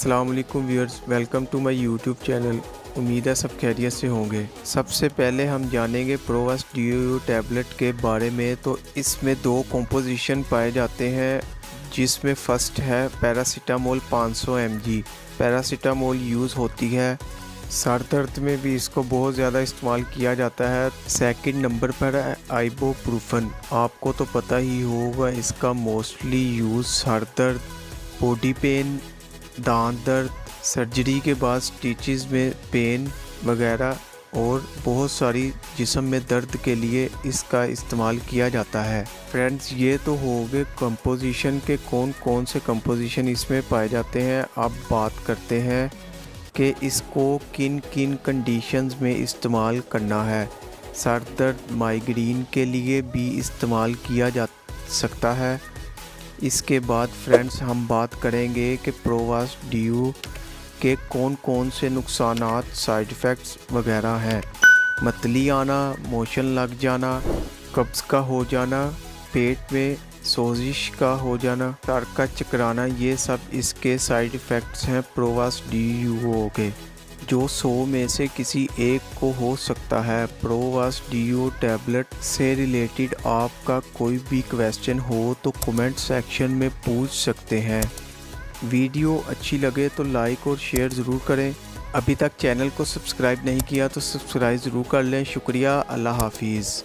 अस्सलाम वालेकुम viewers, welcome to my YouTube channel. उम्मीद है सब खैरियत से होंगे। सबसे पहले हम जानेंगे प्रोवास डीयू टैबलेट के बारे में। तो इसमें दो कंपोजिशन पाए जाते हैं, जिसमें फ़र्स्ट है पैरासीटामोल 500 mg। पैरासीटामोल यूज़ होती है सर दर्द में भी, इसको बहुत ज़्यादा इस्तेमाल किया जाता है। सेकंड नंबर पर है आइबुप्रोफेन। आपको तो पता ही होगा, इसका मोस्टली यूज़ सर दर्द, बॉडी पेन, दांत दर्द, सर्जरी के बाद स्टिचेस में पेन वगैरह और बहुत सारी जिस्म में दर्द के लिए इसका इस्तेमाल किया जाता है। फ्रेंड्स, ये तो हो गए कंपोजिशन के कौन कौन से कंपोजिशन इसमें पाए जाते हैं। अब बात करते हैं कि इसको किन किन कंडीशंस में इस्तेमाल करना है। सर दर्द, माइग्रेन के लिए भी इस्तेमाल किया जा सकता है। इसके बाद फ्रेंड्स हम बात करेंगे कि प्रोवास डीयू के कौन कौन से नुकसानात, साइड इफ़ेक्ट्स वगैरह हैं। मतली आना, मोशन लग जाना, कब्ज़ का हो जाना, पेट में सोजिश का हो जाना, सर का चकराना, ये सब इसके साइड इफ़ेक्ट्स हैं प्रोवास डीयू के, जो 100 में से किसी एक को हो सकता है। प्रोवास डीयू टैबलेट से रिलेटेड आपका कोई भी क्वेश्चन हो तो कमेंट सेक्शन में पूछ सकते हैं। वीडियो अच्छी लगे तो लाइक और शेयर ज़रूर करें। अभी तक चैनल को सब्सक्राइब नहीं किया तो सब्सक्राइब ज़रूर कर लें। शुक्रिया। अल्लाह हाफिज़।